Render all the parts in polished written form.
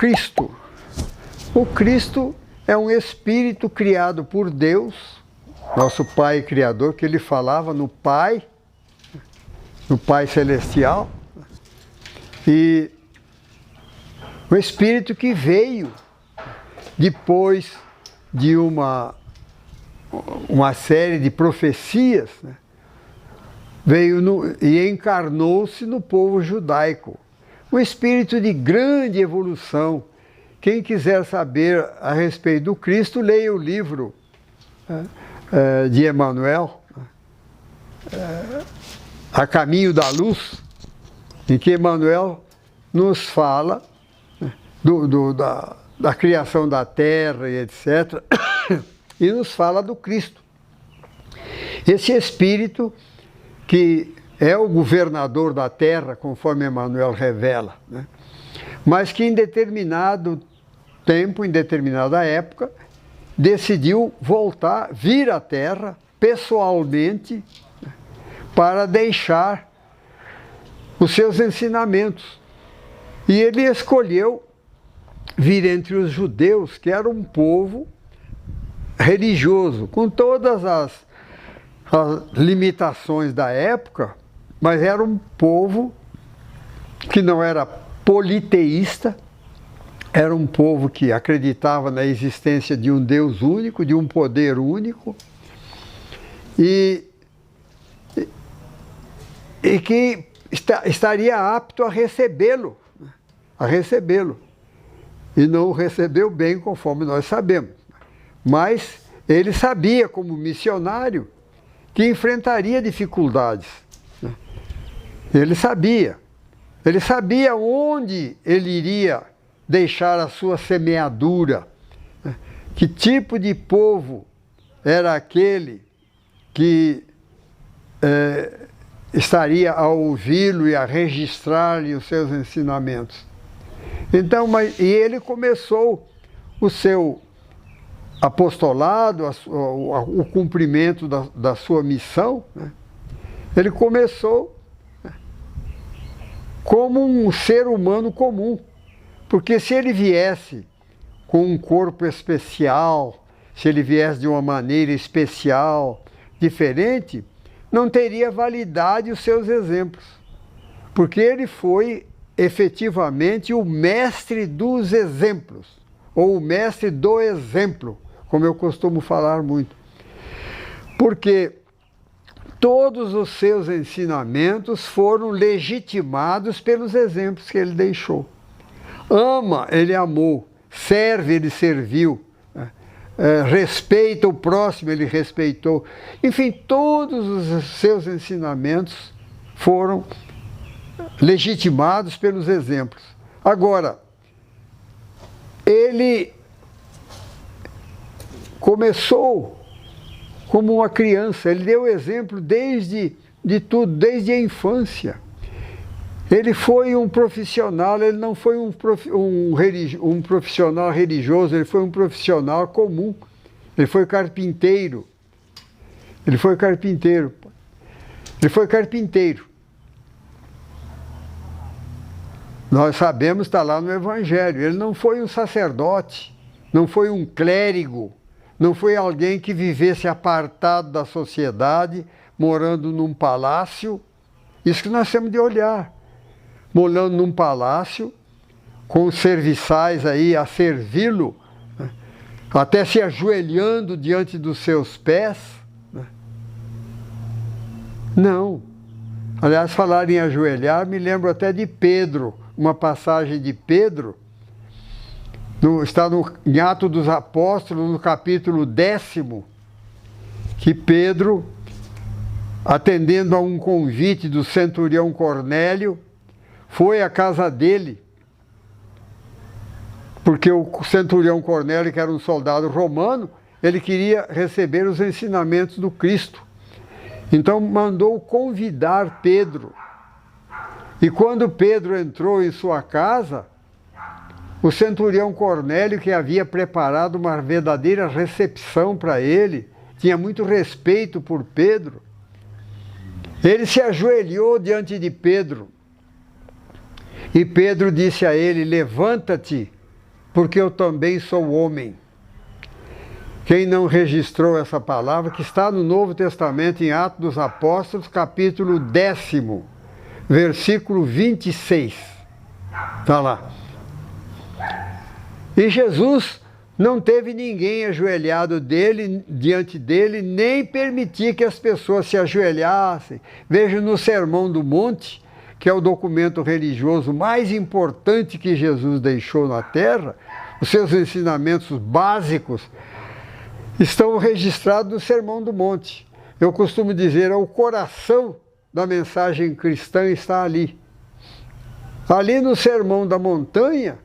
Cristo. O Cristo é um espírito criado por Deus, nosso Pai Criador, que ele falava no Pai Celestial, e o espírito que veio depois de uma série de profecias, né? Veio e encarnou-se no povo judaico. Um espírito de grande evolução. Quem quiser saber a respeito do Cristo, leia o livro de Emmanuel, A Caminho da Luz, em que Emmanuel nos fala da criação da Terra e etc., e nos fala do Cristo. Esse espírito que é o governador da Terra, conforme Emmanuel revela, né? Mas que em determinado tempo, em determinada época, decidiu vir à Terra pessoalmente, né, para deixar os seus ensinamentos. E ele escolheu vir entre os judeus, que era um povo religioso, com todas as limitações da época, mas era um povo que não era politeísta, era um povo que acreditava na existência de um Deus único, de um poder único, e que estaria apto a recebê-lo, e não o recebeu bem, conforme nós sabemos. Mas ele sabia, como missionário, que enfrentaria dificuldades. Ele sabia onde ele iria deixar a sua semeadura, que tipo de povo era aquele que estaria a ouvi-lo e a registrar-lhe os seus ensinamentos. Então, e ele começou o seu apostolado, o cumprimento da sua missão, né? Ele começou como um ser humano comum, porque se ele viesse com um corpo especial, se ele viesse de uma maneira especial, diferente, não teria validade os seus exemplos, porque ele foi efetivamente o mestre dos exemplos, ou o mestre do exemplo, como eu costumo falar muito. Porque todos os seus ensinamentos foram legitimados pelos exemplos que ele deixou. Ama, ele amou. Serve, ele serviu. Respeita o próximo, ele respeitou. Enfim, todos os seus ensinamentos foram legitimados pelos exemplos. Agora, ele começou como uma criança, ele deu exemplo desde a infância. Ele foi um profissional, ele não foi um profissional religioso, ele foi um profissional comum. Ele foi carpinteiro. Nós sabemos, está lá no Evangelho. Ele não foi um sacerdote, não foi um clérigo, não foi alguém que vivesse apartado da sociedade, morando num palácio. Isso que nós temos de olhar. Morando num palácio, com os serviçais aí a servi-lo, né? Até se ajoelhando diante dos seus pés, né? Não. Aliás, falar em ajoelhar, me lembro até de Pedro, uma passagem de Pedro, está em Atos dos Apóstolos, no capítulo 10, que Pedro, atendendo a um convite do centurião Cornélio, foi à casa dele, porque o centurião Cornélio, que era um soldado romano, ele queria receber os ensinamentos do Cristo. Então mandou convidar Pedro. E quando Pedro entrou em sua casa, o centurião Cornélio, que havia preparado uma verdadeira recepção para ele, tinha muito respeito por Pedro, ele se ajoelhou diante de Pedro. E Pedro disse a ele: levanta-te porque eu também sou homem. Quem não registrou essa palavra, que está no Novo Testamento, em Atos dos Apóstolos, capítulo 10º, versículo 26. Está lá. E Jesus não teve ninguém ajoelhado diante dele, nem permitir que as pessoas se ajoelhassem. Veja no Sermão do Monte, que é o documento religioso mais importante que Jesus deixou na terra, os seus ensinamentos básicos estão registrados no Sermão do Monte. Eu costumo dizer, o coração da mensagem cristã está ali. Ali no Sermão da Montanha,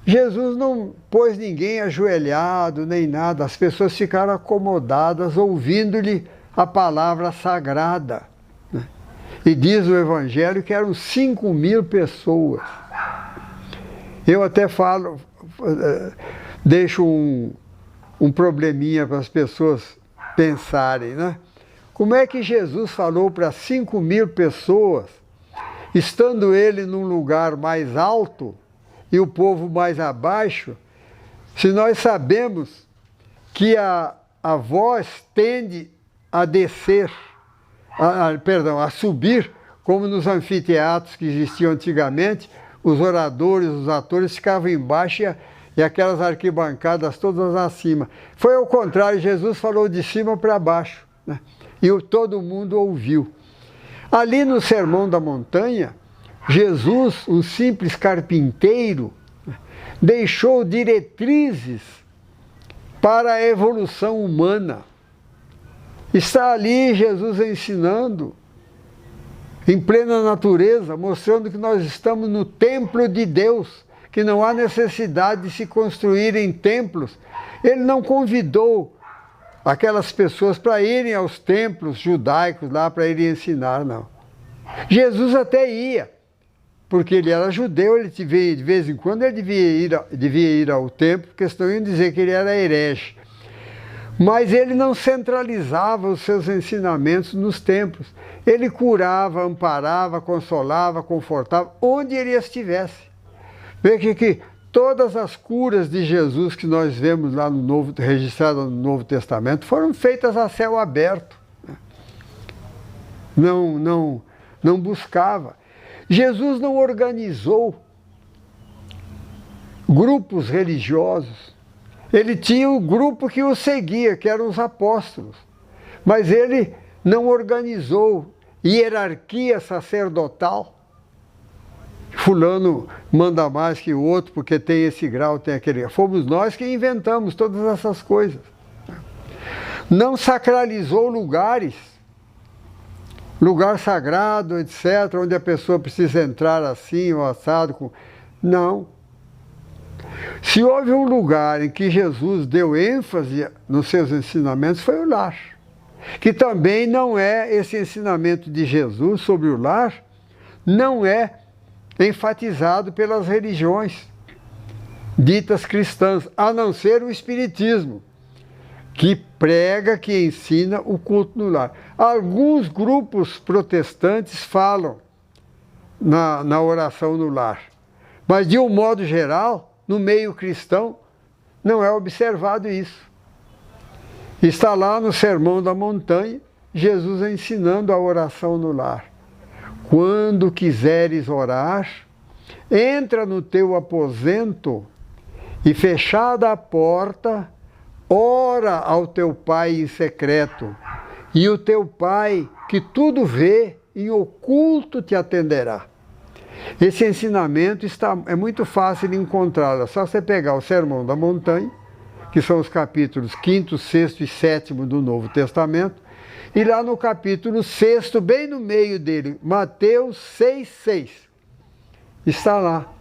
Jesus não pôs ninguém ajoelhado, nem nada. As pessoas ficaram acomodadas, ouvindo-lhe a palavra sagrada. E diz o Evangelho que eram 5.000 pessoas. Eu até falo, deixo um probleminha para as pessoas pensarem, né? Como é que Jesus falou para 5.000 pessoas, estando ele num lugar mais alto e o povo mais abaixo, se nós sabemos que a voz tende a descer, a subir, como nos anfiteatros que existiam antigamente, os oradores, os atores ficavam embaixo e aquelas arquibancadas todas acima. Foi ao contrário, Jesus falou de cima para baixo, né? E todo mundo ouviu. Ali no Sermão da Montanha, Jesus, um simples carpinteiro, deixou diretrizes para a evolução humana. Está ali Jesus ensinando, em plena natureza, mostrando que nós estamos no templo de Deus, que não há necessidade de se construírem templos. Ele não convidou aquelas pessoas para irem aos templos judaicos lá para irem ensinar, não. Jesus até ia, porque ele era judeu, ele de vez em quando ele devia ir ao templo, porque senão iam dizer que ele era herege. Mas ele não centralizava os seus ensinamentos nos templos. Ele curava, amparava, consolava, confortava, onde ele estivesse. Veja que todas as curas de Jesus que nós vemos lá registradas no Novo Testamento foram feitas a céu aberto. Não buscava. Jesus não organizou grupos religiosos. Ele tinha o grupo que o seguia, que eram os apóstolos. Mas ele não organizou hierarquia sacerdotal. Fulano manda mais que o outro porque tem esse grau, tem aquele. Fomos nós que inventamos todas essas coisas. Não sacralizou lugares, lugar sagrado, etc., onde a pessoa precisa entrar assim ou assado. Não. Se houve um lugar em que Jesus deu ênfase nos seus ensinamentos, foi o lar. Que também não é, esse ensinamento de Jesus sobre o lar, não é enfatizado pelas religiões ditas cristãs, a não ser o Espiritismo, que prega, que ensina o culto no lar. Alguns grupos protestantes falam na oração no lar, mas de um modo geral, no meio cristão, não é observado isso. Está lá no Sermão da Montanha, Jesus ensinando a oração no lar. Quando quiseres orar, entra no teu aposento e, fechada a porta, ora ao teu Pai em secreto, e o teu Pai, que tudo vê, em oculto te atenderá. Esse ensinamento é muito fácil de encontrá-lo. É só você pegar o Sermão da Montanha, que são os capítulos 5º, 6º e 7º do Novo Testamento, e lá no capítulo 6º, bem no meio dele, Mateus 6,6, está lá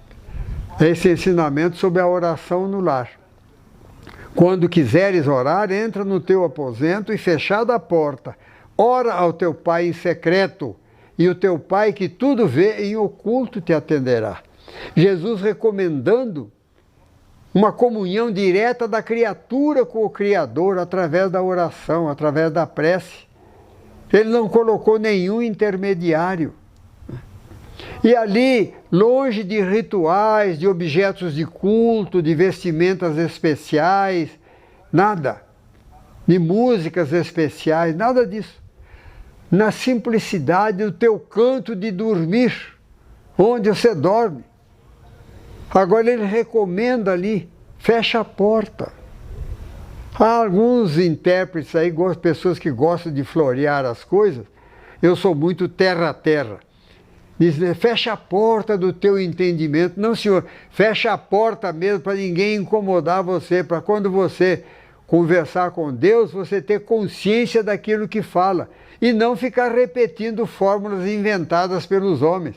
esse ensinamento sobre a oração no lar. Quando quiseres orar, entra no teu aposento e, fechada a porta, ora ao teu Pai em secreto, e o teu Pai que tudo vê em oculto te atenderá. Jesus recomendando uma comunhão direta da criatura com o Criador através da oração, através da prece. Ele não colocou nenhum intermediário. E ali, longe de rituais, de objetos de culto, de vestimentas especiais, nada. De músicas especiais, nada disso. Na simplicidade do teu canto de dormir, onde você dorme. Agora ele recomenda ali, fecha a porta. Há alguns intérpretes aí, pessoas que gostam de florear as coisas. Eu sou muito terra a terra. Diz, fecha a porta do teu entendimento. Não, senhor, fecha a porta mesmo para ninguém incomodar você, para quando você conversar com Deus, você ter consciência daquilo que fala e não ficar repetindo fórmulas inventadas pelos homens.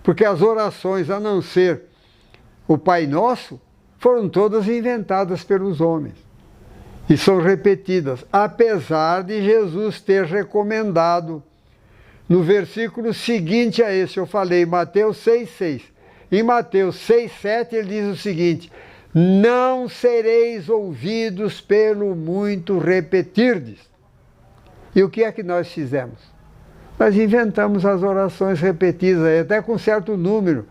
Porque as orações, a não ser o Pai Nosso, foram todas inventadas pelos homens e são repetidas, apesar de Jesus ter recomendado no versículo seguinte a esse, eu falei, Mateus 6,6. Em Mateus 6,7 ele diz o seguinte: não sereis ouvidos pelo muito repetirdes. E o que é que nós fizemos? Nós inventamos as orações repetidas, até com certo número.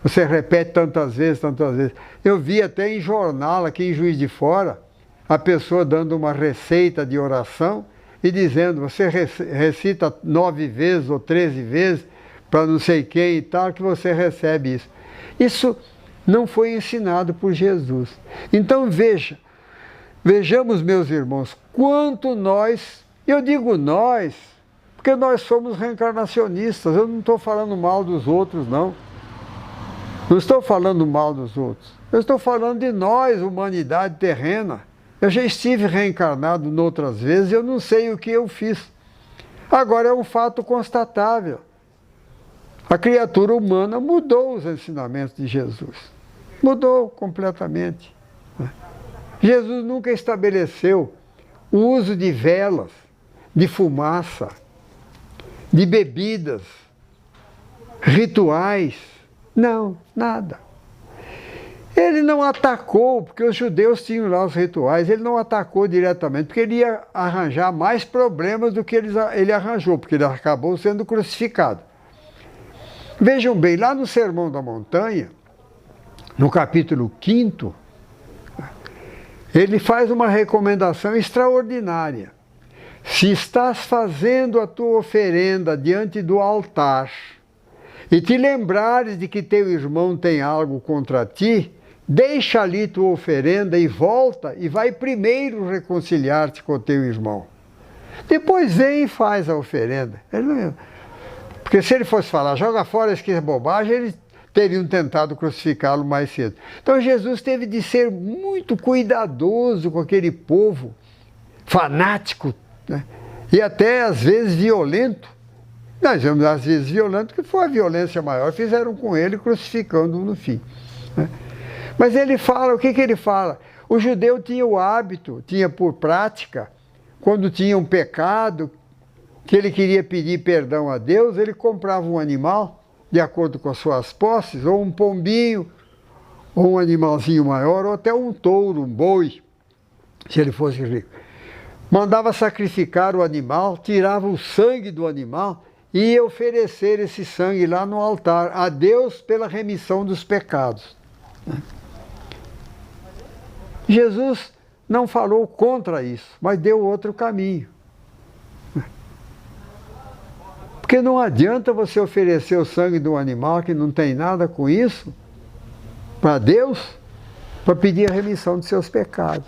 Você repete tantas vezes, tantas vezes. Eu vi até em jornal, aqui em Juiz de Fora, a pessoa dando uma receita de oração e dizendo, você recita 9 vezes ou 13 vezes para não sei quem e tal, que você recebe isso. Isso não foi ensinado por Jesus. Então vejamos, meus irmãos, quanto nós, eu digo nós, porque nós somos reencarnacionistas, eu não estou falando mal dos outros, não. Não estou falando mal dos outros. Eu estou falando de nós, humanidade terrena. Eu já estive reencarnado noutras vezes, eu não sei o que eu fiz. Agora é um fato constatável. A criatura humana mudou os ensinamentos de Jesus. Mudou completamente. Jesus nunca estabeleceu o uso de velas, de fumaça, de bebidas, rituais. Não, nada. Ele não atacou, porque os judeus tinham lá os rituais, ele não atacou diretamente, porque ele ia arranjar mais problemas do que ele arranjou, porque ele acabou sendo crucificado. Vejam bem, lá no Sermão da Montanha, no capítulo 5, ele faz uma recomendação extraordinária. Se estás fazendo a tua oferenda diante do altar e te lembrares de que teu irmão tem algo contra ti, deixa ali tua oferenda e volta e vai primeiro reconciliar-te com teu irmão. Depois vem e faz a oferenda. Porque se ele fosse falar, joga fora isso que é bobagem, eles teriam tentado crucificá-lo mais cedo. Então Jesus teve de ser muito cuidadoso com aquele povo fanático, né? E até às vezes violento. Nós vemos às vezes violento, que foi a violência maior, fizeram com ele, crucificando-o no fim, né? Mas ele fala, o que ele fala? O judeu tinha o hábito, tinha por prática, quando tinha um pecado, que ele queria pedir perdão a Deus, ele comprava um animal, de acordo com as suas posses, ou um pombinho, ou um animalzinho maior, ou até um touro, um boi, se ele fosse rico. Mandava sacrificar o animal, tirava o sangue do animal e ia oferecer esse sangue lá no altar a Deus pela remissão dos pecados. Jesus não falou contra isso, mas deu outro caminho. Porque não adianta você oferecer o sangue de um animal que não tem nada com isso para Deus, para pedir a remissão de seus pecados.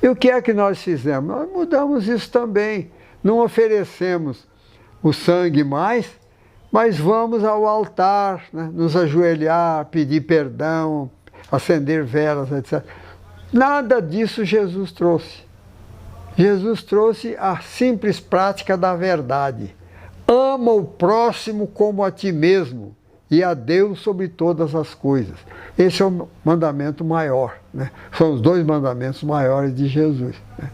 E o que é que nós fizemos? Nós mudamos isso também. Não oferecemos o sangue mais, mas vamos ao altar, né? Nos ajoelhar, pedir perdão, acender velas, etc. Nada disso Jesus trouxe. Jesus trouxe a simples prática da verdade. Ama o próximo como a ti mesmo e a Deus sobre todas as coisas. Esse é o mandamento maior, né? São os 2 mandamentos maiores de Jesus, né?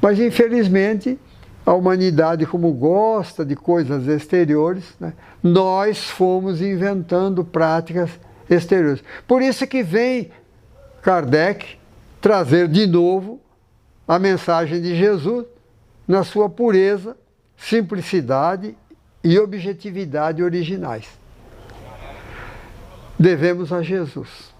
Mas, infelizmente, a humanidade, como gosta de coisas exteriores, né, nós fomos inventando práticas exteriores. Por isso que vem Kardec trazer de novo a mensagem de Jesus na sua pureza, simplicidade e objetividade originais. Devemos a Jesus.